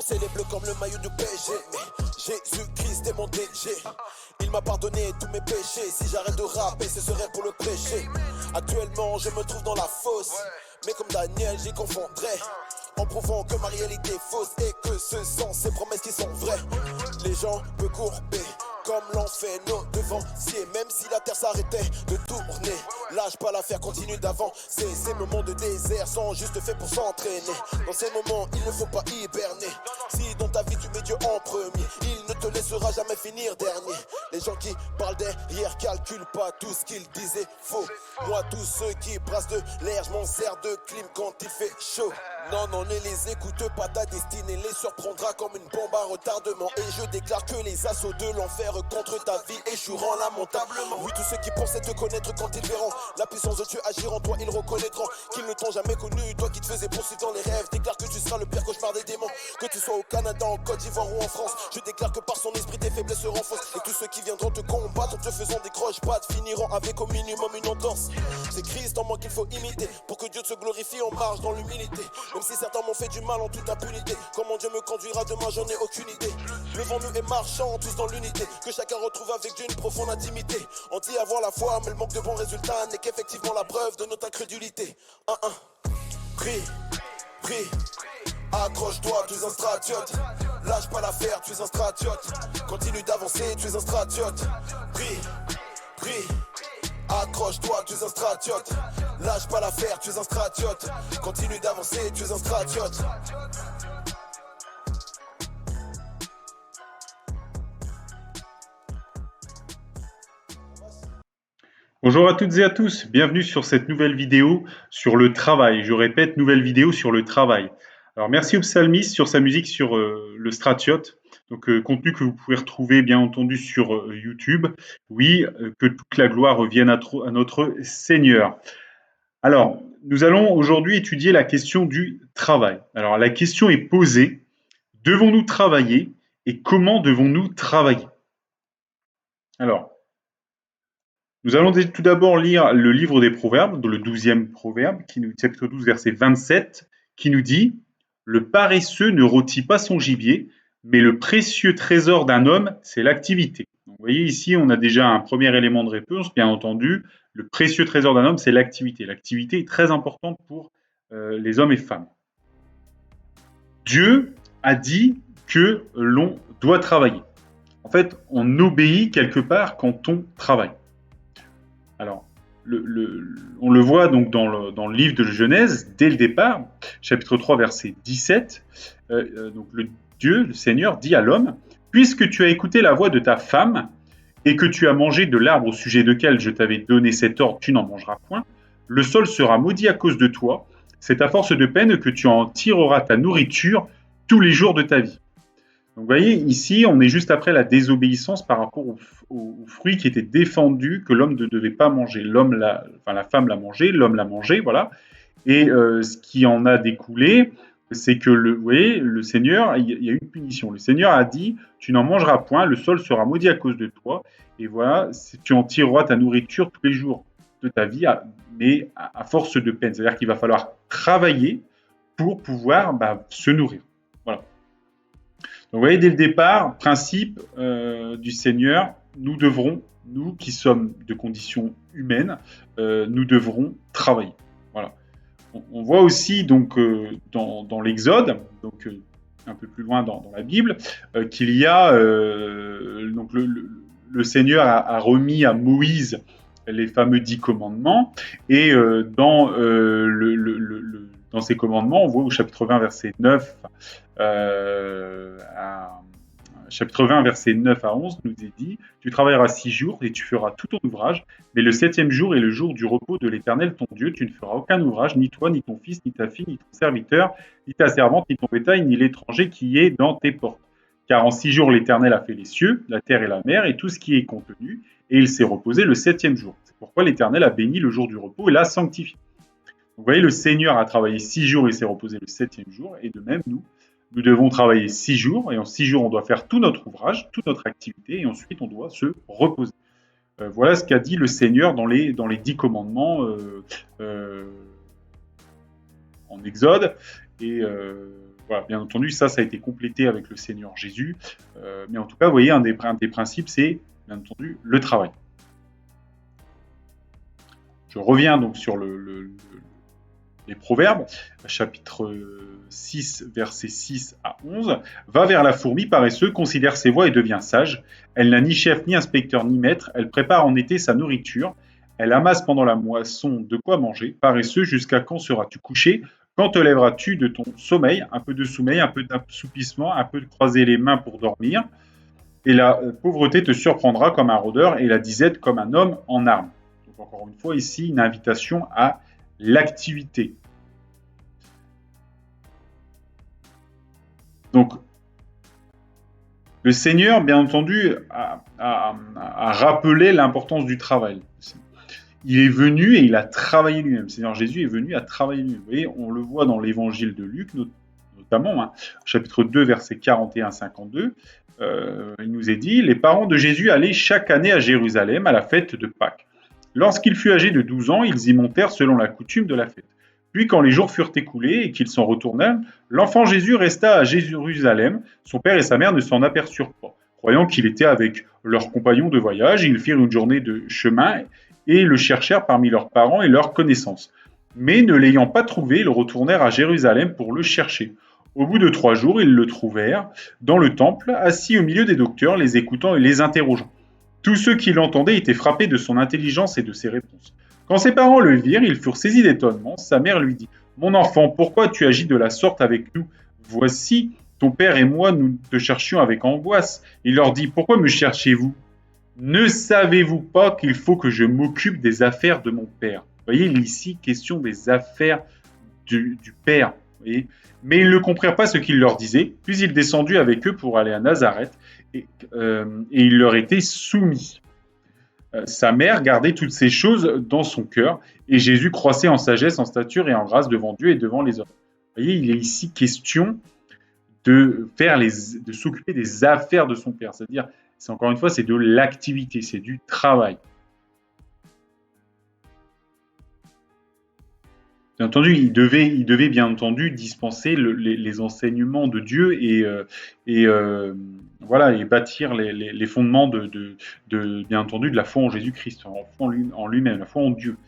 porter les bleus comme le maillot du PSG. Mais Jésus-Christ est mon DG. Il m'a pardonné tous mes péchés. Si j'arrête de rapper, ce serait pour le prêcher. Actuellement, je me trouve dans la fosse. Mais comme Daniel, j'y confondrais. En prouvant que ma réalité est fausse et que ce sont ces promesses qui sont vraies. Les gens me courber comme l'ont fait nos devanciers. Même si la terre s'arrêtait de tourner, lâche pas l'affaire, continue d'avant. Ces moments de désert sont juste faits pour s'entraîner. Dans ces moments, il ne faut pas hiberner. Si dans ta vie tu mets Dieu en premier, il ne te laissera jamais finir dernier. Les gens qui parlent derrière calculent pas tout ce qu'ils disaient faux. Moi, tous ceux qui brassent de l'air, je m'en sers de clim quand il fait chaud. Non, non, ne les écoute pas, ta destinée les surprendra comme une bombe à retardement. Et je déclare que les assauts de l'enfer contre ta vie échoueront lamentablement. Oui, tous ceux qui pensaient te connaître quand ils verront la puissance de Dieu agir en toi, ils reconnaîtront qu'ils ne t'ont jamais connu. Toi qui te faisais poursuivre dans les rêves, déclare que tu seras le pire cauchemar des démons. Que tu sois au Canada, en Côte d'Ivoire ou en France, je déclare que par son esprit tes faiblesses se renforcent. Et tous ceux qui viendront te combattre en te faisant des croche-pattes finiront avec au minimum une entorse. C'est Christ en moi qu'il faut imiter pour que Dieu te glorifie, on marche dans l'humilité. Même si certains m'ont fait du mal en toute impunité, comment Dieu me conduira demain, j'en ai aucune idée. Levons-nous et marchons tous dans l'unité, que chacun retrouve avec Dieu une profonde intimité. On dit avoir la foi, mais le manque de bons résultats n'est qu'effectivement la preuve de notre incrédulité. Prie, prie, accroche-toi, tu es un stratiote. Lâche pas l'affaire, tu es un stratiote. Continue d'avancer, tu es un stratiote. Prie, prie, accroche-toi, tu es un stratiote. Lâche pas l'affaire, tu es un stratiote. Continue d'avancer, tu es un stratiote. Bonjour à toutes et à tous, bienvenue sur cette nouvelle vidéo sur le travail. Je répète, nouvelle vidéo sur le travail. Alors merci au psalmiste sur sa musique sur le stratiote, donc contenu que vous pouvez retrouver bien entendu sur YouTube. Oui, que toute la gloire revienne à notre Seigneur. Alors, nous allons aujourd'hui étudier la question du travail. Alors la question est posée, devons-nous travailler et comment devons-nous travailler? Alors, nous allons tout d'abord lire le livre des Proverbes, le 12e proverbe, chapitre 12, verset 27, qui nous dit « Le paresseux ne rôtit pas son gibier, mais le précieux trésor d'un homme, c'est l'activité. » Vous voyez ici, on a déjà un premier élément de réponse, bien entendu. Le précieux trésor d'un homme, c'est l'activité. L'activité est très importante pour les hommes et femmes. Dieu a dit que l'on doit travailler. En fait, on obéit quelque part quand on travaille. Alors, on le voit donc dans le livre de Genèse, dès le départ, chapitre 3, verset 17, donc Dieu, le Seigneur, dit à l'homme « Puisque tu as écouté la voix de ta femme, et que tu as mangé de l'arbre au sujet duquel je t'avais donné cet ordre, tu n'en mangeras point, le sol sera maudit à cause de toi, c'est à force de peine que tu en tireras ta nourriture tous les jours de ta vie. » Donc vous voyez, ici, on est juste après la désobéissance par rapport au fruit qui était défendu, que l'homme ne devait pas manger. La femme l'a mangé, l'homme l'a mangé, voilà. Et ce qui en a découlé, c'est que, vous voyez, le Seigneur, il y a eu une punition. Le Seigneur a dit, tu n'en mangeras point, le sol sera maudit à cause de toi, et voilà, tu en tireras ta nourriture tous les jours de ta vie, mais à force de peine. C'est-à-dire qu'il va falloir travailler pour pouvoir se nourrir. Voilà. Donc, vous voyez, dès le départ, principe du Seigneur, nous devrons, nous qui sommes de conditions humaines, nous devrons travailler. Voilà. On voit aussi donc dans l'Exode, donc un peu plus loin dans la Bible, qu'il y a donc le Seigneur a remis à Moïse les fameux 10 commandements, et dans ces commandements, on voit au chapitre 20, verset 9 chapitre 20, verset 9 à 11, nous est dit « Tu travailleras 6 jours et tu feras tout ton ouvrage, mais le 7e jour est le jour du repos de l'Éternel ton Dieu. Tu ne feras aucun ouvrage, ni toi, ni ton fils, ni ta fille, ni ton serviteur, ni ta servante, ni ton bétail, ni l'étranger qui est dans tes portes. Car en 6 jours l'Éternel a fait les cieux, la terre et la mer, et tout ce qui est contenu, et il s'est reposé le 7e jour. C'est pourquoi l'Éternel a béni le jour du repos et l'a sanctifié. » Vous voyez, le Seigneur a travaillé 6 jours et s'est reposé le 7e jour, et de même, nous devons travailler 6 jours, et en 6 jours, on doit faire tout notre ouvrage, toute notre activité, et ensuite, on doit se reposer. Voilà ce qu'a dit le Seigneur dans les 10 commandements en Exode, et Voilà, bien entendu, ça a été complété avec le Seigneur Jésus. Mais en tout cas, vous voyez, un des principes, c'est, bien entendu, le travail. Je reviens donc sur les Proverbes, chapitre 6, versets 6 à 11. Va vers la fourmi paresseuse, considère ses voies et devient sage. Elle n'a ni chef, ni inspecteur, ni maître. Elle prépare en été sa nourriture. Elle amasse pendant la moisson de quoi manger. Paresseux, jusqu'à quand seras-tu couché? Quand te lèveras-tu de ton sommeil? Un peu de sommeil, un peu d'assoupissement, un peu de croiser les mains pour dormir. Et la pauvreté te surprendra comme un rôdeur et la disette comme un homme en armes. Donc encore une fois, ici, une invitation à l'activité. Donc, le Seigneur, bien entendu, a rappelé l'importance du travail. Il est venu et il a travaillé lui-même. Le Seigneur Jésus est venu à travailler lui-même. Vous voyez, on le voit dans l'évangile de Luc, notamment, chapitre 2, versets 41-52. Il nous est dit, les parents de Jésus allaient chaque année à Jérusalem à la fête de Pâques. Lorsqu'il fut âgé de 12 ans, ils y montèrent selon la coutume de la fête. Puis, quand les jours furent écoulés et qu'ils s'en retournèrent, l'enfant Jésus resta à Jérusalem. Son père et sa mère ne s'en aperçurent pas. Croyant qu'il était avec leurs compagnons de voyage, ils firent une journée de chemin et le cherchèrent parmi leurs parents et leurs connaissances. Mais ne l'ayant pas trouvé, ils retournèrent à Jérusalem pour le chercher. Au bout de 3 jours, ils le trouvèrent dans le temple, assis au milieu des docteurs, les écoutant et les interrogeant. Tous ceux qui l'entendaient étaient frappés de son intelligence et de ses réponses. Quand ses parents le virent, ils furent saisis d'étonnement. Sa mère lui dit, « Mon enfant, pourquoi tu agis de la sorte avec nous? Voici, ton père et moi, nous te cherchions avec angoisse. » Il leur dit, « Pourquoi me cherchez-vous? Ne savez-vous pas qu'il faut que je m'occupe des affaires de mon père ?» Vous voyez, ici, question des affaires du père. Vous voyez, mais ils ne comprirent pas ce qu'il leur disait. Puis il descendit avec eux pour aller à Nazareth et il leur était soumis. Sa mère gardait toutes ces choses dans son cœur et Jésus croissait en sagesse, en stature et en grâce devant Dieu et devant les hommes. Vous voyez, il est ici question de s'occuper des affaires de son père. C'est-à-dire, encore une fois, c'est de l'activité, c'est du travail. Bien entendu, il devait bien entendu dispenser les enseignements de Dieu et bâtir les fondements bien entendu de la foi en Jésus-Christ, en lui-même, la foi en Dieu.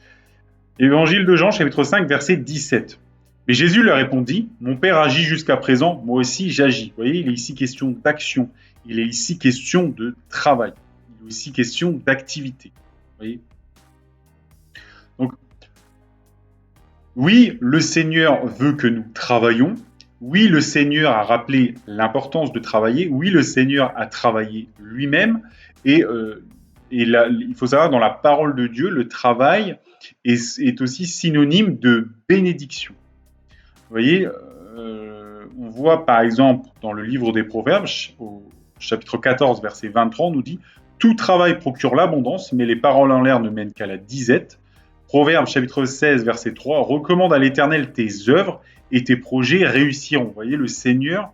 Évangile de Jean, chapitre 5, verset 17. Mais Jésus leur répondit, « Mon Père agit jusqu'à présent, moi aussi j'agis. » Vous voyez, il est ici question d'action, il est ici question de travail, il est ici question d'activité. Vous voyez ? Donc, oui, le Seigneur veut que nous travaillions. Oui, le Seigneur a rappelé l'importance de travailler. Oui, le Seigneur a travaillé lui-même. Et il faut savoir, dans la parole de Dieu, le travail est aussi synonyme de bénédiction. Vous voyez, on voit par exemple dans le livre des Proverbes, au chapitre 14, verset 23, on nous dit « Tout travail procure l'abondance, mais les paroles en l'air ne mènent qu'à la disette. » Proverbe chapitre 16, verset 3, « Recommande à l'Éternel tes œuvres et tes projets réussiront. » Vous voyez, le Seigneur,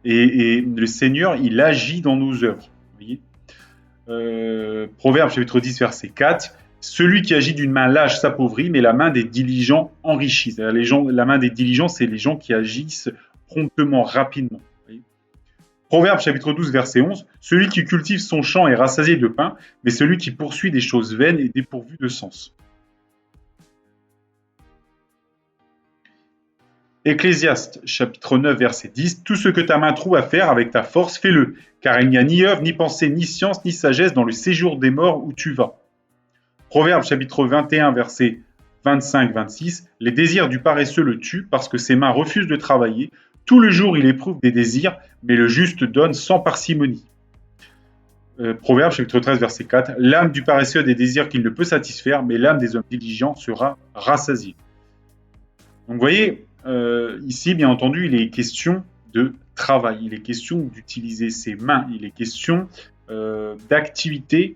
le Seigneur, il agit dans nos œuvres. Vous voyez, Proverbe chapitre 10, verset 4, « Celui qui agit d'une main lâche s'appauvrit, mais la main des diligents enrichit. » La main des diligents, c'est les gens qui agissent promptement, rapidement. Proverbe chapitre 12, verset 11, « Celui qui cultive son champ est rassasié de pain, mais celui qui poursuit des choses vaines est dépourvu de sens. » Ecclésiaste, chapitre 9, verset 10, « Tout ce que ta main trouve à faire avec ta force, fais-le, car il n'y a ni œuvre, ni pensée, ni science, ni sagesse dans le séjour des morts où tu vas. » Proverbe, chapitre 21, verset 25-26, « Les désirs du paresseux le tuent, parce que ses mains refusent de travailler. Tout le jour il éprouve des désirs, mais le juste donne sans parcimonie. » Proverbe, chapitre 13, verset 4, « L'âme du paresseux a des désirs qu'il ne peut satisfaire, mais l'âme des hommes diligents sera rassasiée. » Donc vous voyez, ici, bien entendu, il est question de travail, il est question d'utiliser ses mains, il est question d'activité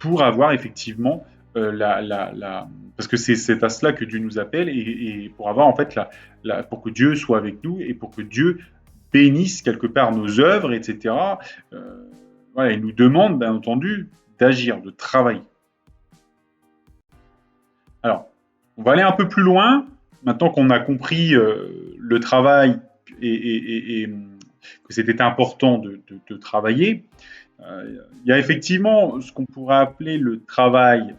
pour avoir effectivement parce que c'est à cela que Dieu nous appelle et pour avoir en fait pour que Dieu soit avec nous et pour que Dieu bénisse quelque part nos œuvres, etc. Il nous demande, bien entendu, d'agir, de travailler. Alors, on va aller un peu plus loin. Maintenant qu'on a compris le travail que c'était important de travailler. Il y a effectivement ce qu'on pourrait appeler le travail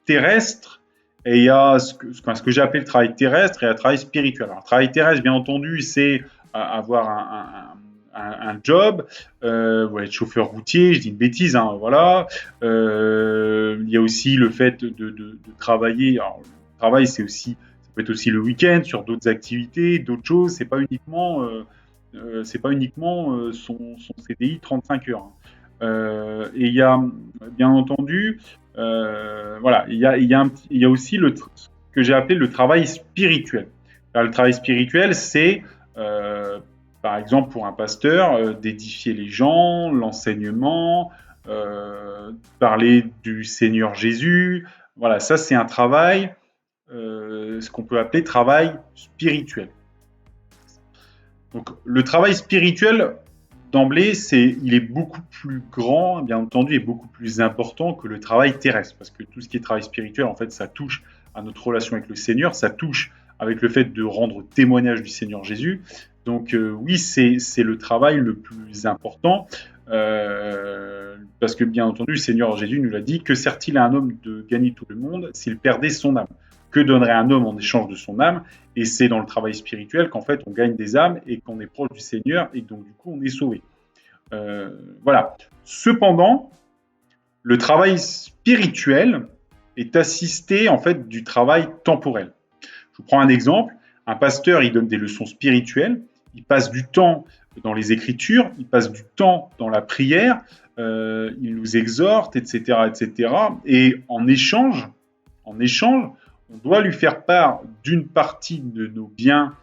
terrestre, et il y a ce que j'ai appelé le travail terrestre et le travail spirituel. Alors, le travail terrestre, bien entendu, c'est avoir un job, être chauffeur routier, je dis une bêtise, hein, voilà. Il y a aussi le fait de travailler. Alors, le travail, ça peut être aussi le week-end, sur d'autres activités, d'autres choses. C'est pas uniquement son CDI 35 heures. Et il y a, bien entendu, voilà, il y a aussi ce que j'ai appelé le travail spirituel. Alors, le travail spirituel, c'est par exemple pour un pasteur, d'édifier les gens, l'enseignement, parler du Seigneur Jésus. Voilà, ça c'est un travail, ce qu'on peut appeler travail spirituel. Donc le travail spirituel, d'emblée, il est beaucoup plus grand, bien entendu, et beaucoup plus important que le travail terrestre, parce que tout ce qui est travail spirituel, en fait, ça touche à notre relation avec le Seigneur, ça touche avec le fait de rendre témoignage du Seigneur Jésus. Donc oui, c'est le travail le plus important, parce que bien entendu, le Seigneur Jésus nous l'a dit, que sert-il à un homme de gagner tout le monde s'il perdait son âme? Que donnerait un homme en échange de son âme? Et c'est dans le travail spirituel qu'en fait on gagne des âmes et qu'on est proche du Seigneur et donc du coup on est sauvé. Voilà. Cependant, le travail spirituel est assisté en fait du travail temporel. Je vous prends un exemple. Un pasteur, il donne des leçons spirituelles, il passe du temps dans les Écritures, il passe du temps dans la prière, il nous exhorte, etc., etc. Et en échange, on doit lui faire part d'une partie de nos biens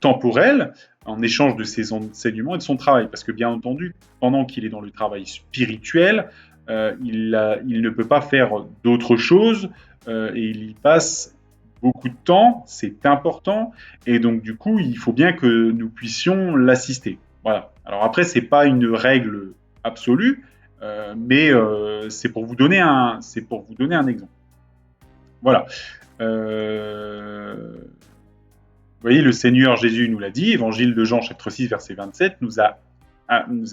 temporels en échange de ses enseignements et de son travail. Parce que bien entendu, pendant qu'il est dans le travail spirituel, il ne peut pas faire d'autre chose et il y passe beaucoup de temps, c'est important, et donc du coup, il faut bien que nous puissions l'assister. Voilà. Alors après, c'est pas une règle absolue, mais c'est pour vous donner un exemple. Voilà. Vous voyez, le Seigneur Jésus nous l'a dit, Évangile de Jean, chapitre 6, verset 27, nous a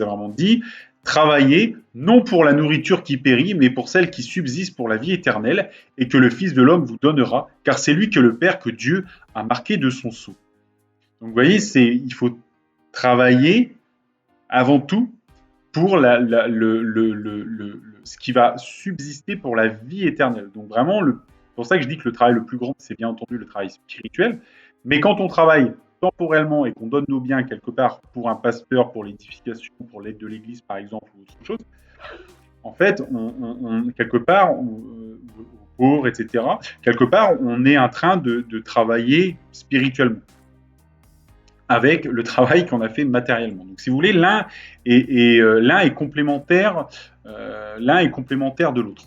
vraiment dit « Travaillez, non pour la nourriture qui périt, mais pour celle qui subsiste pour la vie éternelle, et que le Fils de l'homme vous donnera, car c'est lui que le Père, que Dieu a marqué de son sceau. » Donc vous voyez, il faut travailler avant tout pour ce qui va subsister pour la vie éternelle. Donc vraiment, c'est pour ça que je dis que le travail le plus grand, c'est bien entendu le travail spirituel. Mais quand on travaille temporellement et qu'on donne nos biens quelque part pour un pasteur, pour l'édification, pour l'aide de l'Église par exemple, ou autre chose, en fait, quelque part, aux pauvres, etc., quelque part, on est en train de travailler spirituellement avec le travail qu'on a fait matériellement. Donc si vous voulez, l'un est complémentaire de l'autre.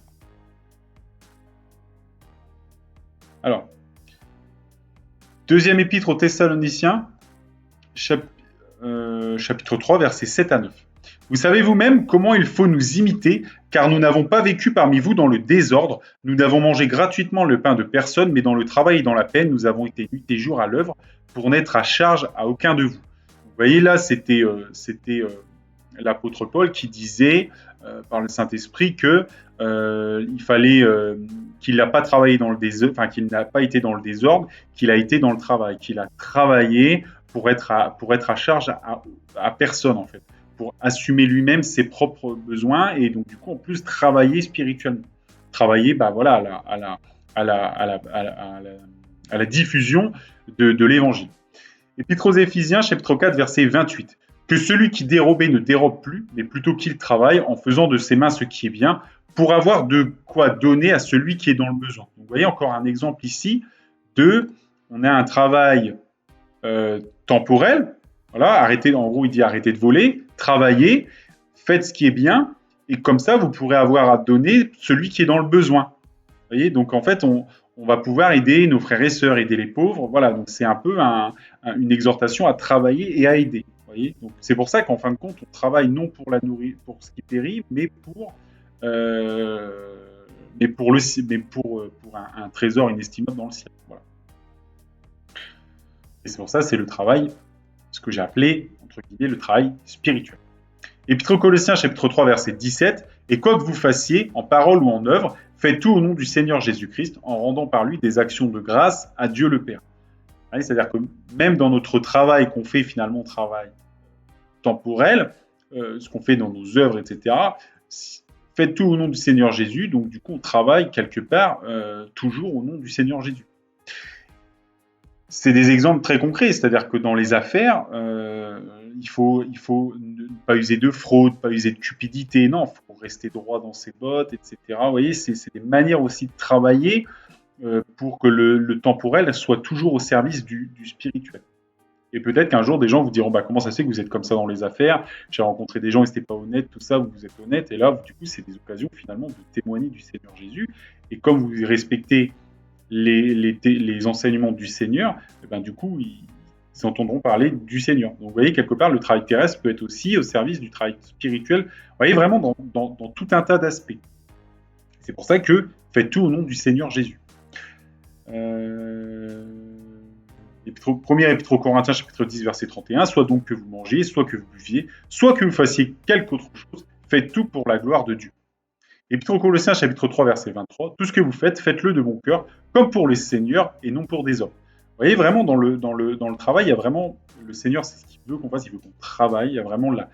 Alors, deuxième épître aux Thessaloniciens, chapitre 3, versets 7 à 9. Vous savez vous-même comment il faut nous imiter, car nous n'avons pas vécu parmi vous dans le désordre, nous n'avons mangé gratuitement le pain de personne, mais dans le travail et dans la peine, nous avons été nuit et jour à l'œuvre pour n'être à charge à aucun de vous. Vous voyez là, c'était l'apôtre Paul qui disait par le Saint-Esprit que il fallait qu'il n'a pas travaillé dans le désordre, enfin qu'il n'a pas été dans le désordre, qu'il a été dans le travail, qu'il a travaillé pour être à charge à personne en fait, pour assumer lui-même ses propres besoins et donc du coup en plus travailler spirituellement, travailler voilà à la diffusion de l'évangile. Épître aux Éphésiens, chapitre 4, verset 28. Que celui qui dérobait ne dérobe plus, mais plutôt qu'il travaille en faisant de ses mains ce qui est bien, pour avoir de quoi donner à celui qui est dans le besoin. Donc, vous voyez encore un exemple ici on a un travail temporel. Voilà, en gros, il dit arrêtez de voler, travaillez, faites ce qui est bien, et comme ça, vous pourrez avoir à donner celui qui est dans le besoin. Vous voyez, donc en fait, on va pouvoir aider nos frères et sœurs, aider les pauvres. Voilà, donc c'est un peu une exhortation à travailler et à aider. Vous voyez, donc c'est pour ça qu'en fin de compte, on travaille non pour la nourriture, pour ce qui périt, mais pour un trésor inestimable dans le ciel. Voilà. Et c'est pour ça, c'est le travail, ce que j'ai appelé, entre guillemets, le travail spirituel. Épître aux Colossiens, chapitre 3, verset 17, « Et quoi que vous fassiez, en parole ou en œuvre, faites tout au nom du Seigneur Jésus-Christ, en rendant par lui des actions de grâce à Dieu le Père. » C'est-à-dire que même dans notre travail qu'on fait, finalement, travail temporel, ce qu'on fait dans nos œuvres, etc., faites tout au nom du Seigneur Jésus, donc du coup, on travaille quelque part toujours au nom du Seigneur Jésus. C'est des exemples très concrets, c'est-à-dire que dans les affaires, il faut ne pas user de fraude, pas user de cupidité, non, il faut rester droit dans ses bottes, etc. Vous voyez, c'est des manières aussi de travailler pour que le temporel soit toujours au service du spirituel. Et peut-être qu'un jour, des gens vous diront comment ça se fait que vous êtes comme ça dans les affaires, j'ai rencontré des gens, ils n'étaient pas honnêtes, tout ça, vous êtes honnête, et là, du coup, c'est des occasions finalement de témoigner du Seigneur Jésus. Et comme vous respectez les enseignements du Seigneur, du coup, ils entendront parler du Seigneur. Donc, vous voyez, quelque part, le travail terrestre peut être aussi au service du travail spirituel. Vous voyez, vraiment dans tout un tas d'aspects. C'est pour ça que faites tout au nom du Seigneur Jésus. Premier épître aux Corinthiens, chapitre 10, verset 31, « Soit donc que vous mangiez, soit que vous buviez, soit que vous fassiez quelque autre chose, faites tout pour la gloire de Dieu. » Épître aux Colossiens, chapitre 3, verset 23, « Tout ce que vous faites, faites-le de bon cœur, comme pour le Seigneur et non pour des hommes. » Vous voyez, vraiment, dans le travail, il y a vraiment, le Seigneur, c'est ce qu'il veut qu'on fasse, il veut qu'on travaille, il y a vraiment la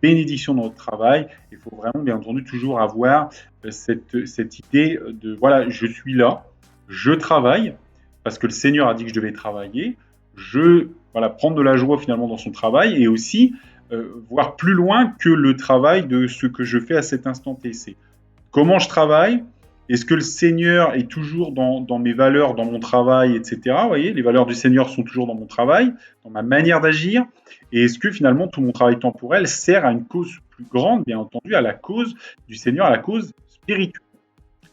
bénédiction dans notre travail. Il faut vraiment, bien entendu, toujours avoir cette idée de, voilà, je suis là, je travaille, parce que le Seigneur a dit que je devais travailler, prendre de la joie finalement dans son travail, et aussi voir plus loin que le travail de ce que je fais à cet instant T. C'est comment je travaille, est-ce que le Seigneur est toujours dans mes valeurs, dans mon travail, etc. Vous voyez, les valeurs du Seigneur sont toujours dans mon travail, dans ma manière d'agir, et est-ce que finalement tout mon travail temporel sert à une cause plus grande, bien entendu, à la cause du Seigneur, à la cause spirituelle.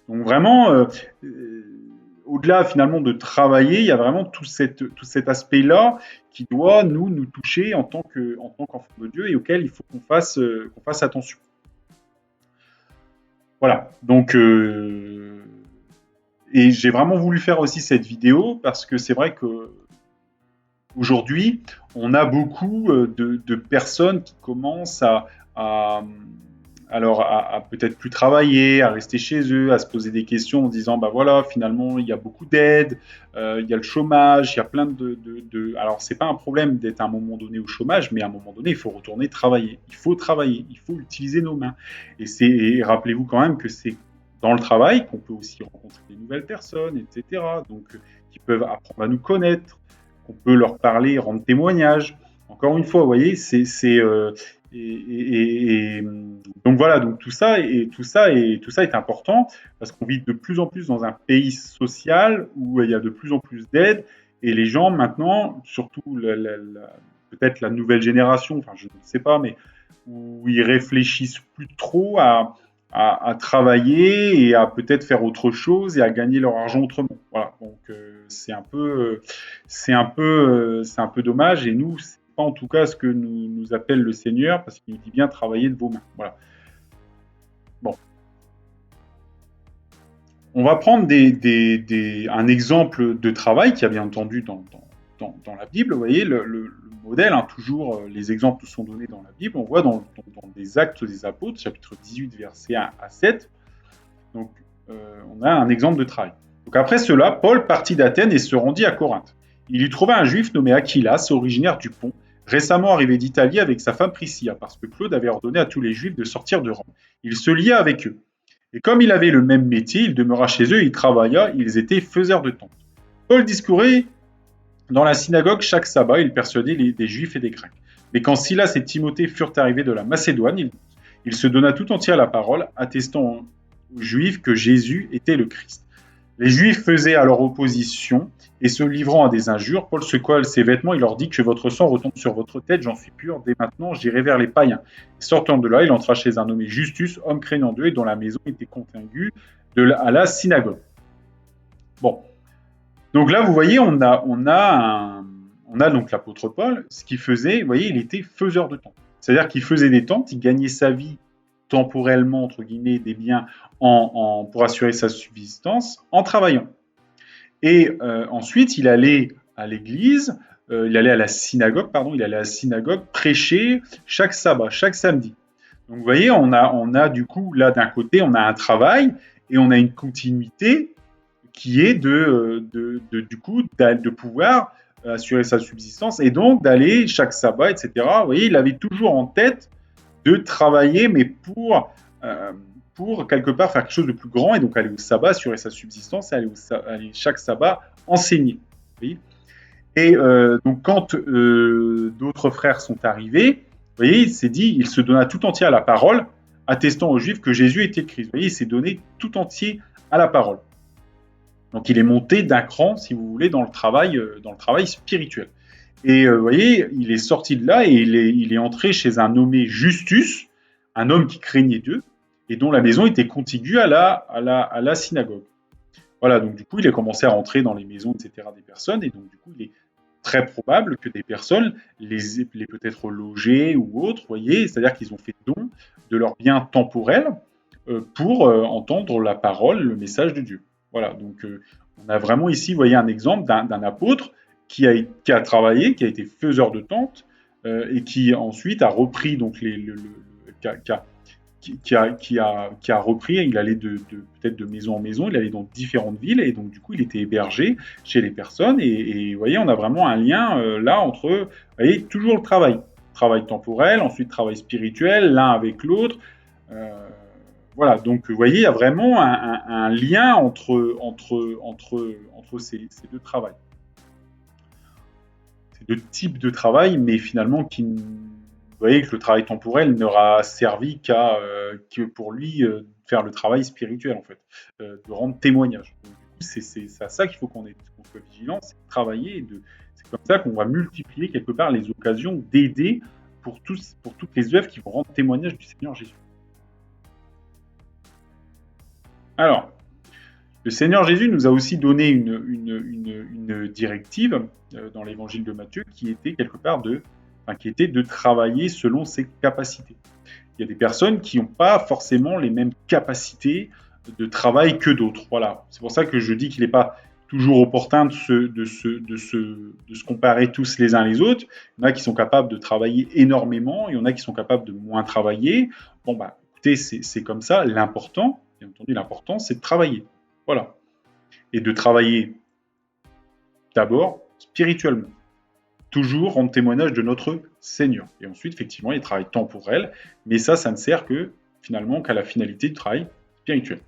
Donc vraiment, au-delà finalement de travailler, il y a vraiment tout cet aspect-là qui doit nous toucher en tant qu'enfant de Dieu et auquel il faut qu'on fasse attention. Voilà, donc et j'ai vraiment voulu faire aussi cette vidéo parce que c'est vrai que aujourd'hui, on a beaucoup de personnes qui commencent à peut-être plus travailler, à rester chez eux, à se poser des questions en disant voilà, finalement, il y a beaucoup d'aides, il y a le chômage, il y a plein de... Alors, c'est pas un problème d'être à un moment donné au chômage, mais à un moment donné, il faut retourner travailler. Il faut travailler, il faut utiliser nos mains. Et rappelez-vous quand même que c'est dans le travail qu'on peut aussi rencontrer des nouvelles personnes, etc. Donc, qui peuvent apprendre à nous connaître, qu'on peut leur parler, rendre témoignage. Encore une fois, vous voyez, donc voilà, donc tout ça est important parce qu'on vit de plus en plus dans un pays social où il y a de plus en plus d'aides et les gens maintenant, surtout peut-être la nouvelle génération, enfin je ne sais pas, mais où ils réfléchissent plus trop à travailler et à peut-être faire autre chose et à gagner leur argent autrement. Voilà, donc c'est un peu dommage et nous c'est pas en tout cas ce que nous appelle le Seigneur, parce qu'il nous dit bien travailler de vos mains. Voilà. Bon. On va prendre un exemple de travail qui a bien entendu dans la Bible. Vous voyez, le modèle, toujours les exemples sont donnés dans la Bible. On voit dans des Actes des Apôtres, chapitre 18, versets 1 à 7. Donc, on a un exemple de travail. Donc après cela, Paul partit d'Athènes et se rendit à Corinthe. Il y trouva un juif nommé Aquilas, originaire du Pont, récemment arrivé d'Italie avec sa femme Priscilla, parce que Claude avait ordonné à tous les Juifs de sortir de Rome. Il se lia avec eux. Et comme il avait le même métier, il demeura chez eux, il travailla, ils étaient faiseurs de tentes. Paul discourait dans la synagogue chaque sabbat, il persuadait des Juifs et des Grecs. Mais quand Silas et Timothée furent arrivés de la Macédoine, il se donna tout entier à la parole, attestant aux Juifs que Jésus était le Christ. Les Juifs faisaient alors opposition, et se livrant à des injures, Paul secoua ses vêtements et leur dit que votre sang retombe sur votre tête, j'en suis pur, dès maintenant j'irai vers les païens. Et sortant de là, il entra chez un nommé Justus, homme craignant Dieu, et dont la maison était contiguë à la synagogue. Bon, donc là vous voyez, on a donc l'apôtre Paul, ce qu'il faisait, vous voyez, il était faiseur de tentes. C'est-à-dire qu'il faisait des tentes, il gagnait sa vie temporellement, entre guillemets, des biens pour assurer sa subsistance en travaillant. Et ensuite, il allait à l'église il allait à la synagogue, pardon, il allait à la synagogue prêcher chaque sabbat, chaque samedi. Donc vous voyez, on a du coup, là d'un côté, on a un travail et on a une continuité qui est du coup, de pouvoir assurer sa subsistance et donc d'aller chaque sabbat, etc. Vous voyez, il avait toujours en tête de travailler, mais pour quelque part faire quelque chose de plus grand et donc aller au sabbat, assurer sa subsistance et aller chaque sabbat enseigner. Vous voyez. Et donc quand d'autres frères sont arrivés, vous voyez, il s'est dit, il se donna tout entier à la parole, attestant aux Juifs que Jésus était le Christ. Vous voyez, il s'est donné tout entier à la parole. Donc il est monté d'un cran, si vous voulez, dans le travail spirituel. Et vous voyez, il est sorti de là et il est entré chez un nommé Justus, un homme qui craignait Dieu, et dont la maison était contiguë à la synagogue. Voilà, donc du coup, il a commencé à rentrer dans les maisons, etc., des personnes, et donc du coup, il est très probable que des personnes les aient peut-être logées ou autres, vous voyez, c'est-à-dire qu'ils ont fait don de leurs biens temporels pour entendre la parole, le message de Dieu. Voilà, donc on a vraiment ici, vous voyez, un exemple d'un apôtre qui a travaillé, qui a été faiseur de tentes, et qui ensuite a repris donc qui a repris, il allait peut-être de maison en maison, il allait dans différentes villes et donc du coup il était hébergé chez les personnes et vous voyez on a vraiment un lien là entre, vous voyez, toujours le travail temporel, ensuite travail spirituel, l'un avec l'autre, voilà, donc vous voyez il y a vraiment un lien entre ces deux travails, ces deux types de travail, mais finalement vous voyez que le travail temporel n'aura servi que pour lui faire le travail spirituel, en fait, de rendre témoignage. Donc, du coup, c'est à ça qu'il faut qu'on soit vigilant, c'est de travailler, c'est comme ça qu'on va multiplier quelque part les occasions d'aider pour toutes les œuvres qui vont rendre témoignage du Seigneur Jésus. Alors, le Seigneur Jésus nous a aussi donné une directive dans l'évangile de Matthieu qui était quelque part qui était de travailler selon ses capacités. Il y a des personnes qui n'ont pas forcément les mêmes capacités de travail que d'autres. Voilà. C'est pour ça que je dis qu'il n'est pas toujours opportun de se comparer tous les uns les autres. Il y en a qui sont capables de travailler énormément, il y en a qui sont capables de moins travailler. Bon, bah, écoutez, c'est comme ça. L'important, bien entendu, c'est de travailler. Voilà. Et de travailler d'abord spirituellement. Toujours rendre témoignage de notre Seigneur. Et ensuite, effectivement, il y a le travail temporel, mais ça ne sert finalement qu'à la finalité du travail spirituel,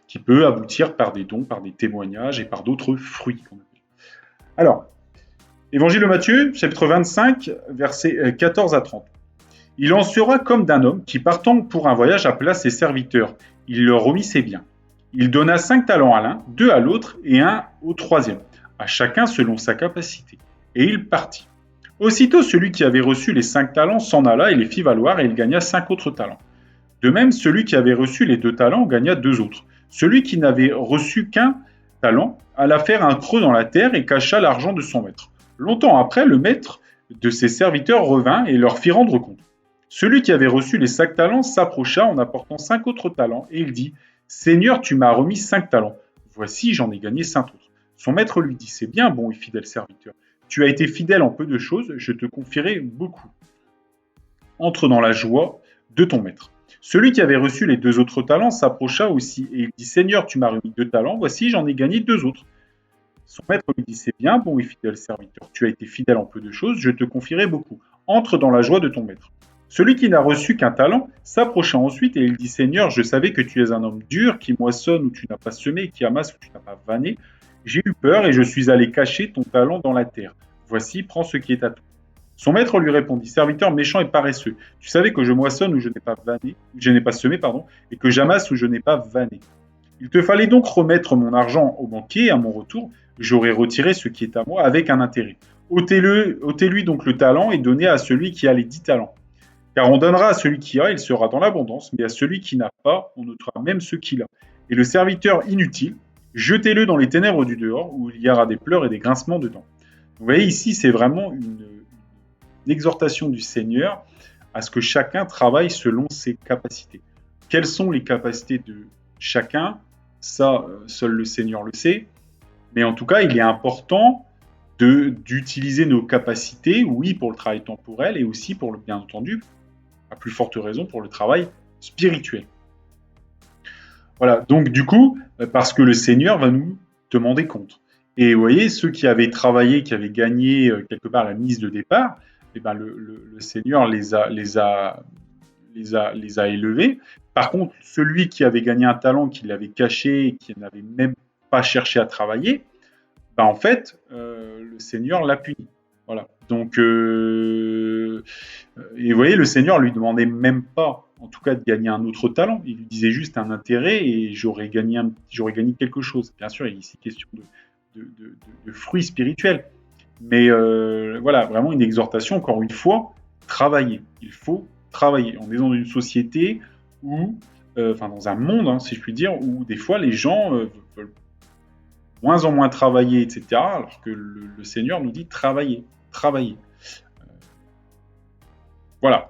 qui peut aboutir par des dons, par des témoignages et par d'autres fruits. Alors, Évangile de Matthieu, chapitre 25, versets 14 à 30. Il en sera comme d'un homme qui, partant pour un voyage, appela ses serviteurs. Il leur remit ses biens. Il donna 5 talents à l'un, 2 à l'autre et 1 au troisième, à chacun selon sa capacité. Et il partit. Aussitôt, celui qui avait reçu les 5 talents s'en alla et les fit valoir, et il gagna 5 autres talents. De même, celui qui avait reçu les 2 talents gagna 2 autres. Celui qui n'avait reçu qu'un talent alla faire un creux dans la terre et cacha l'argent de son maître. Longtemps après, le maître de ses serviteurs revint et leur fit rendre compte. Celui qui avait reçu les 5 talents s'approcha en apportant 5 autres talents, et il dit « Seigneur, tu m'as remis 5 talents. Voici, j'en ai gagné 5 autres. » Son maître lui dit « C'est bien, bon et fidèle serviteur. Tu as été fidèle en peu de choses, je te confierai beaucoup. Entre dans la joie de ton maître. » Celui qui avait reçu les 2 autres talents s'approcha aussi, et il dit « Seigneur, tu m'as remis 2 talents, voici, j'en ai gagné 2 autres. » Son maître lui dit « C'est bien, bon et fidèle serviteur. Tu as été fidèle en peu de choses, je te confierai beaucoup. Entre dans la joie de ton maître. » Celui qui n'a reçu qu'un talent s'approcha ensuite, et il dit « Seigneur, je savais que tu es un homme dur, qui moissonne où tu n'as pas semé, et qui amasse où tu n'as pas vanné. J'ai eu peur et je suis allé cacher ton talent dans la terre. Voici, prends ce qui est à toi. » Son maître lui répondit, « Serviteur méchant et paresseux, tu savais que je moissonne où je n'ai pas semé, et que j'amasse où je n'ai pas vanné. Il te fallait donc remettre mon argent au banquier, et à mon retour, j'aurais retiré ce qui est à moi avec un intérêt. Ôtez-lui donc le talent et donnez à celui qui a les 10 talents. Car on donnera à celui qui a, il sera dans l'abondance, mais à celui qui n'a pas, on ôtera même ce qu'il a. Et le serviteur inutile, jetez-le dans les ténèbres du dehors, où il y aura des pleurs et des grincements de dents. » Vous voyez, ici, c'est vraiment une exhortation du Seigneur à ce que chacun travaille selon ses capacités. Quelles sont les capacités de chacun? Ça, seul le Seigneur le sait. Mais en tout cas, il est important d'utiliser nos capacités, oui, pour le travail temporel et aussi pour, bien entendu, à plus forte raison, pour le travail spirituel. Voilà, donc du coup, parce que le Seigneur va nous demander compte. Et vous voyez, ceux qui avaient travaillé, qui avaient gagné quelque part la mise de départ, eh ben le Seigneur les a élevés. Par contre, celui qui avait gagné un talent, qui l'avait caché, qui n'avait même pas cherché à travailler, ben en fait, le Seigneur l'a puni. Voilà. Donc, et vous voyez, le Seigneur lui demandait même pas, en tout cas, de gagner un autre talent. Il lui disait juste un intérêt et j'aurais gagné quelque chose. Bien sûr, il est ici question de fruits spirituels. Mais voilà, vraiment une exhortation, encore une fois, travailler. Il faut travailler. On est dans une société où, enfin dans un monde, hein, si je puis dire, où des fois les gens veulent moins en moins travailler, etc., alors que le Seigneur nous dit travailler, travailler. Voilà.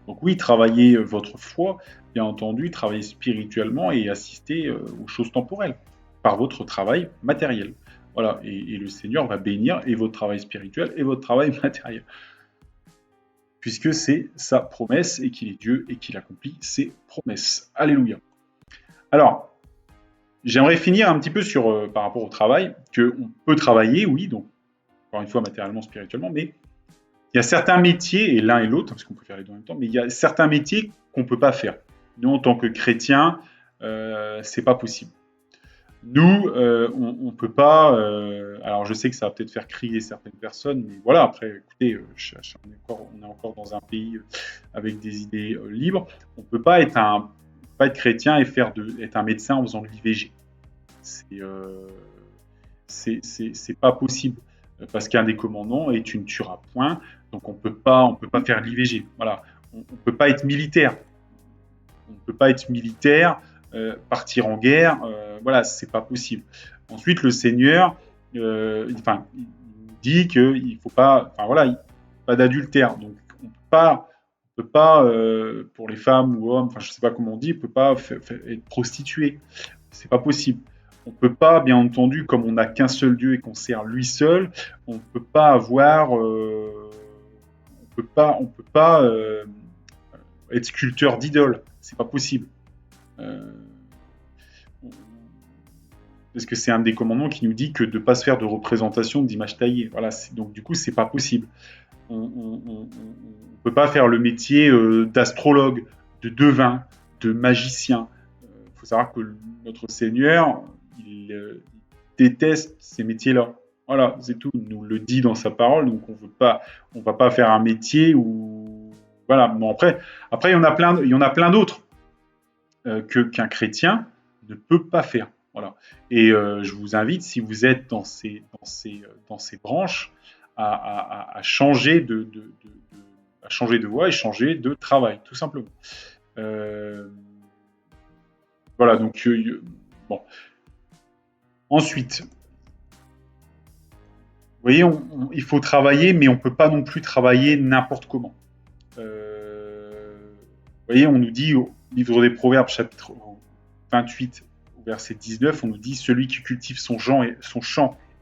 Donc oui, travailler votre foi, bien entendu, travailler spirituellement et assister aux choses temporelles par votre travail matériel. Voilà, et le Seigneur va bénir et votre travail spirituel et votre travail matériel. Puisque c'est sa promesse et qu'il est Dieu et qu'il accomplit ses promesses. Alléluia. Alors, j'aimerais finir un petit peu sur, par rapport au travail, qu'on peut travailler, oui, donc encore une fois matériellement, spirituellement, mais il y a certains métiers, et l'un et l'autre, parce qu'on peut faire les deux en même temps, mais il y a certains métiers qu'on ne peut pas faire. Nous, en tant que chrétiens, c'est pas possible. Nous, on ne peut pas. Alors, je sais que ça va peut-être faire crier certaines personnes, mais voilà. Après, écoutez, on est encore dans un pays avec des idées libres. On ne peut pas être chrétien et être un médecin en faisant de l'IVG. C'est pas possible parce qu'un des commandements est tu ne tueras point. Donc, on peut pas faire l'IVG. Voilà. On ne peut pas être militaire. On ne peut pas être militaire. Partir en guerre, voilà, c'est pas possible. Ensuite, le Seigneur, il dit qu'il faut pas, pas d'adultère. Donc, on peut pas, pour les femmes ou hommes, je sais pas comment on dit, on peut pas être prostitué. C'est pas possible. On peut pas, bien entendu, comme on n'a qu'un seul Dieu et qu'on sert lui seul, on peut pas avoir, on peut pas être sculpteur d'idoles. C'est pas possible. Parce que c'est un des commandements qui nous dit que de ne pas se faire de représentation d'image taillée. Voilà, donc du coup, c'est pas possible. On ne peut pas faire le métier d'astrologue, de devin, de magicien. Il faut savoir que notre Seigneur, il déteste ces métiers-là. Voilà, c'est tout. Il nous le dit dans sa parole, donc on va pas faire un métier où, voilà. Bon, après, il y en a plein d'autres qu'un chrétien ne peut pas faire. Voilà. Et je vous invite, si vous êtes dans ces branches, à changer à changer de voie et changer de travail, tout simplement. Voilà, donc bon. Ensuite, vous voyez, il faut travailler, mais on ne peut pas non plus travailler n'importe comment. Vous voyez, on nous dit au livre des Proverbes, chapitre 28, verset 19, on nous dit « Celui qui cultive son champ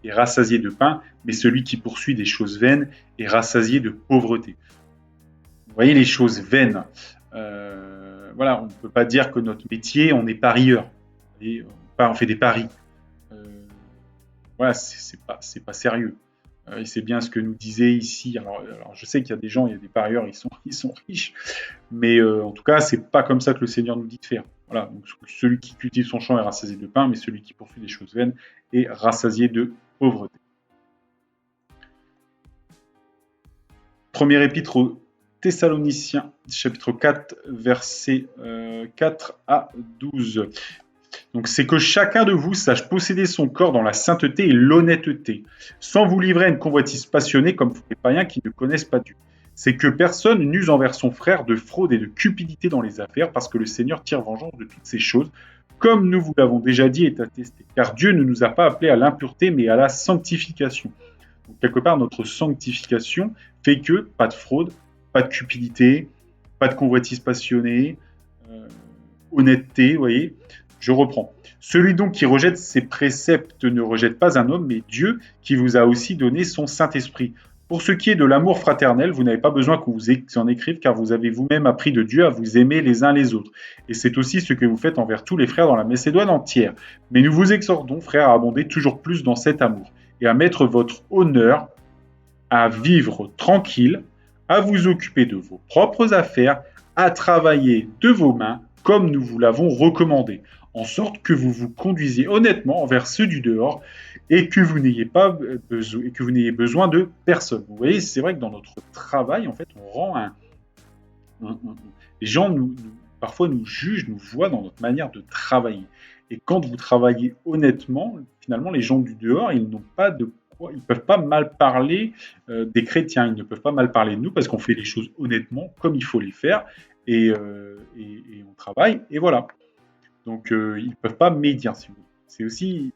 est rassasié de pain, mais celui qui poursuit des choses vaines est rassasié de pauvreté. » Vous voyez, les choses vaines. Voilà, on ne peut pas dire que notre métier, on est parieur. On fait des paris. Voilà, c'est pas sérieux. Et c'est bien ce que nous disait ici. Alors je sais qu'il y a des gens, il y a des parieurs, ils sont riches, mais en tout cas, c'est pas comme ça que le Seigneur nous dit de faire. Voilà, donc celui qui cultive son champ est rassasié de pain, mais celui qui poursuit des choses vaines est rassasié de pauvreté. Premier épître aux Thessaloniciens, chapitre 4, versets 4 à 12. Donc, c'est que chacun de vous sache posséder son corps dans la sainteté et l'honnêteté, sans vous livrer à une convoitise passionnée comme les païens qui ne connaissent pas Dieu. C'est que personne n'use envers son frère de fraude et de cupidité dans les affaires, parce que le Seigneur tire vengeance de toutes ces choses, comme nous vous l'avons déjà dit et attesté. Car Dieu ne nous a pas appelés à l'impureté, mais à la sanctification. Donc, quelque part, notre sanctification fait que pas de fraude, pas de cupidité, pas de convoitise passionnée, honnêteté, vous voyez. Je reprends. Celui donc qui rejette ses préceptes ne rejette pas un homme, mais Dieu qui vous a aussi donné son Saint-Esprit. Pour ce qui est de l'amour fraternel, vous n'avez pas besoin qu'on vous en écrive, car vous avez vous-même appris de Dieu à vous aimer les uns les autres. Et c'est aussi ce que vous faites envers tous les frères dans la Macédoine entière. Mais nous vous exhortons, frères, à abonder toujours plus dans cet amour, et à mettre votre honneur, à vivre tranquille, à vous occuper de vos propres affaires, à travailler de vos mains, comme nous vous l'avons recommandé, en sorte que vous vous conduisiez honnêtement envers ceux du dehors et que vous n'ayez besoin de personne. Vous voyez, c'est vrai que dans notre travail, en fait, on rend les gens parfois nous jugent, nous voient dans notre manière de travailler. Et quand vous travaillez honnêtement, finalement, les gens du dehors, ils ne peuvent pas mal parler des chrétiens, ils ne peuvent pas mal parler de nous parce qu'on fait les choses honnêtement, comme il faut les faire, et on travaille, et voilà. Donc, ils ne peuvent pas médire, si vous voulez. C'est aussi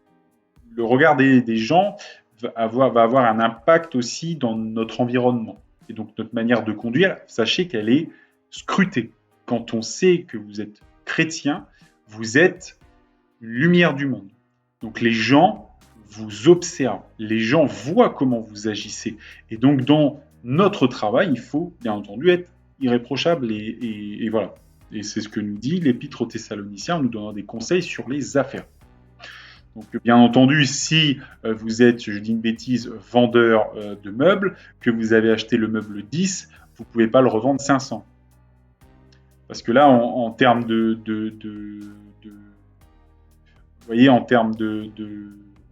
le regard des gens va avoir un impact aussi dans notre environnement. Et donc, notre manière de conduire, sachez qu'elle est scrutée. Quand on sait que vous êtes chrétien, vous êtes une lumière du monde. Donc, les gens vous observent, les gens voient comment vous agissez. Et donc, dans notre travail, il faut bien entendu être irréprochable et voilà. Et c'est ce que nous dit l'Épître aux Thessaloniciens en nous donnant des conseils sur les affaires. Donc, bien entendu, si vous êtes, je dis une bêtise, vendeur de meubles, que vous avez acheté le meuble 10, vous ne pouvez pas le revendre 500. Parce que là, en termes vous voyez, en termes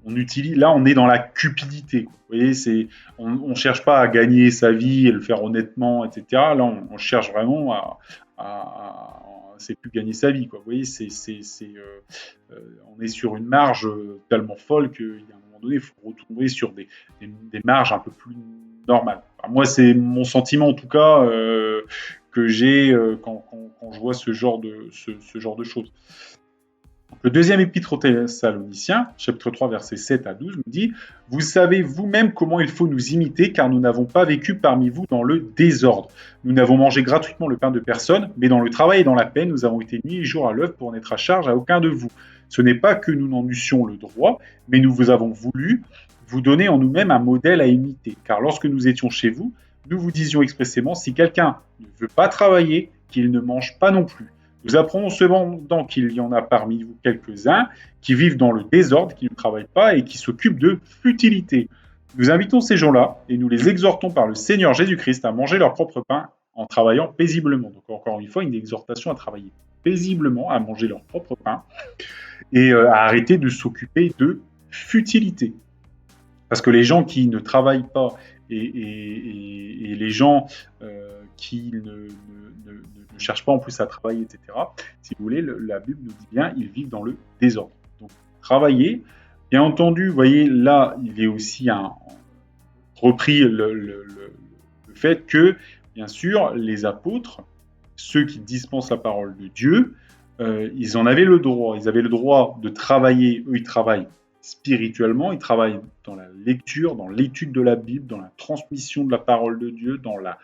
on utilise, là, on est dans la cupidité. Vous voyez, on ne cherche pas à gagner sa vie et le faire honnêtement, etc. Là, on cherche vraiment c'est plus gagner sa vie, quoi. Vous voyez, on est sur une marge tellement folle qu'à un moment donné, il faut retrouver sur des marges un peu plus normales. Enfin, moi, c'est mon sentiment, en tout cas, que j'ai quand je vois ce genre de choses. Donc, le deuxième épître aux Thessaloniciens, chapitre 3, versets 7 à 12, nous dit « Vous savez vous-même comment il faut nous imiter, car nous n'avons pas vécu parmi vous dans le désordre. Nous n'avons mangé gratuitement le pain de personne, mais dans le travail et dans la peine, nous avons été nuit et jour à l'œuvre pour n'être à charge à aucun de vous. Ce n'est pas que nous n'en eussions le droit, mais nous vous avons voulu vous donner en nous-mêmes un modèle à imiter. Car lorsque nous étions chez vous, nous vous disions expressément, si quelqu'un ne veut pas travailler, qu'il ne mange pas non plus. Nous apprenons cependant qu'il y en a parmi vous quelques-uns qui vivent dans le désordre, qui ne travaillent pas et qui s'occupent de futilité. Nous invitons ces gens-là et nous les exhortons par le Seigneur Jésus-Christ à manger leur propre pain en travaillant paisiblement. Donc encore une fois, une exhortation à travailler paisiblement, à manger leur propre pain et à arrêter de s'occuper de futilité. Parce que les gens qui ne travaillent pas et les gens qui ne cherchent pas en plus à travailler, etc., si vous voulez, la Bible nous dit bien, ils vivent dans le désordre. Donc, travailler, bien entendu, vous voyez, là, il est aussi repris le fait que, bien sûr, les apôtres, ceux qui dispensent la parole de Dieu, ils en avaient le droit. Ils avaient le droit de travailler, eux, ils travaillent spirituellement, ils travaillent dans la lecture, dans l'étude de la Bible, dans la transmission de la parole de Dieu, dans la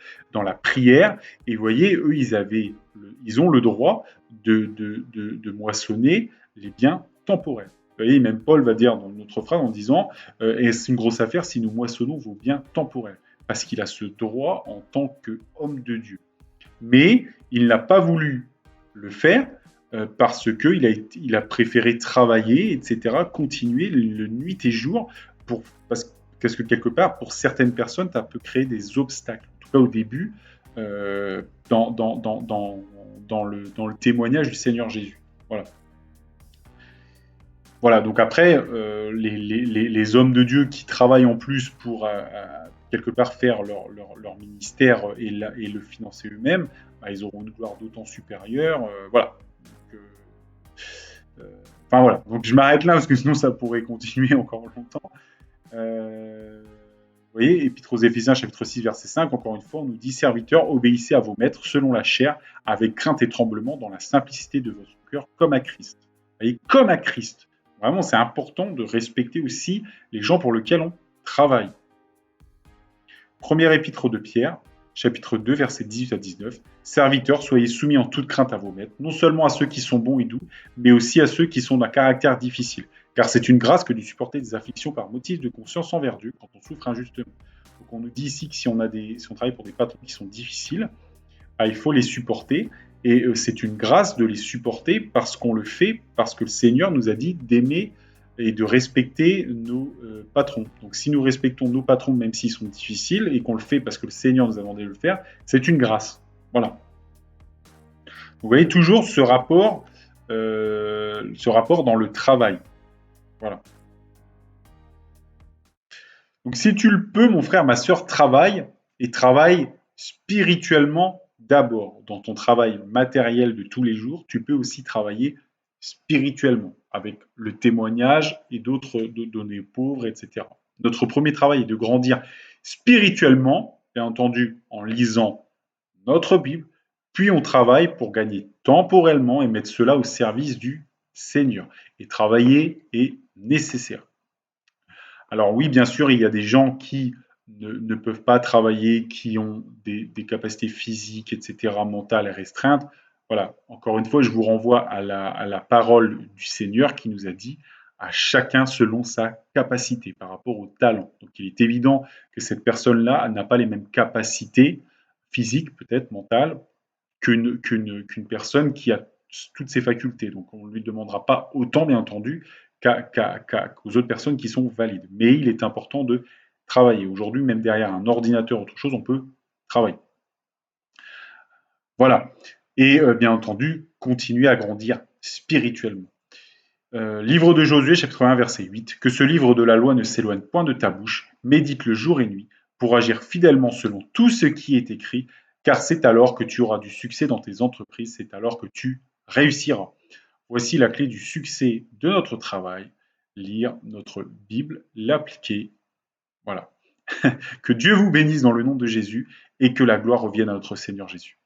prière. Et vous voyez, eux, ils ont le droit de moissonner les biens temporels. Vous voyez, même Paul va dire dans une autre phrase en disant est-ce une grosse affaire si nous moissonnons vos biens temporels? Parce qu'il a ce droit en tant qu'homme de Dieu. Mais il n'a pas voulu le faire parce qu'il a préféré travailler, etc., continuer le nuit et jour, parce que quelque part, pour certaines personnes, ça peut créer des obstacles. En tout cas, au début, dans le témoignage du Seigneur Jésus. Voilà, donc après, les hommes de Dieu qui travaillent en plus pour quelque part faire leur ministère et le financer eux-mêmes, ils auront une gloire d'autant supérieure. Voilà. Enfin voilà, donc je m'arrête là parce que sinon ça pourrait continuer encore longtemps. Vous voyez, Épître aux Éphésiens, chapitre 6, verset 5, encore une fois, on nous dit « Serviteurs, obéissez à vos maîtres selon la chair, avec crainte et tremblement, dans la simplicité de votre cœur, comme à Christ. » Vous voyez, comme à Christ. Vraiment, c'est important de respecter aussi les gens pour lesquels on travaille. Première épître de Pierre, chapitre 2, versets 18 à 19. Serviteurs, soyez soumis en toute crainte à vos maîtres, non seulement à ceux qui sont bons et doux, mais aussi à ceux qui sont d'un caractère difficile. Car c'est une grâce que de supporter des afflictions par motif de conscience envers Dieu quand on souffre injustement. Donc on nous dit ici que si on travaille pour des patrons qui sont difficiles, il faut les supporter. Et c'est une grâce de les supporter parce qu'on le fait, parce que le Seigneur nous a dit d'aimer et de respecter nos patrons. Donc si nous respectons nos patrons, même s'ils sont difficiles, et qu'on le fait parce que le Seigneur nous a demandé de le faire, c'est une grâce. Voilà. Vous voyez toujours ce rapport dans le travail. Voilà. Donc si tu le peux, mon frère, ma sœur, travaille et travaille spirituellement d'abord. Dans ton travail matériel de tous les jours, tu peux aussi travailler spirituellement avec le témoignage et d'autres données pauvres, etc. Notre premier travail est de grandir spirituellement, bien entendu en lisant notre Bible, puis on travaille pour gagner temporellement et mettre cela au service du Seigneur. Et travailler est nécessaire. Alors oui, bien sûr, il y a des gens qui ne peuvent pas travailler, qui ont des capacités physiques, etc., mentales restreintes. Voilà, encore une fois, je vous renvoie à la parole du Seigneur qui nous a dit à chacun selon sa capacité par rapport au talent. Donc il est évident que cette personne-là n'a pas les mêmes capacités physiques, peut-être mentales, qu'une personne qui a toutes ses facultés. Donc on ne lui demandera pas autant, bien entendu, qu'aux autres personnes qui sont valides. Mais il est important de travailler. Aujourd'hui, même derrière un ordinateur ou autre chose, on peut travailler. Voilà. Et bien entendu, continuer à grandir spirituellement. Livre de Josué, chapitre 1, verset 8. Que ce livre de la loi ne s'éloigne point de ta bouche, médite-le jour et nuit, pour agir fidèlement selon tout ce qui est écrit, car c'est alors que tu auras du succès dans tes entreprises, c'est alors que tu réussiras. Voici la clé du succès de notre travail, lire notre Bible, l'appliquer. Voilà. Que Dieu vous bénisse dans le nom de Jésus et que la gloire revienne à notre Seigneur Jésus.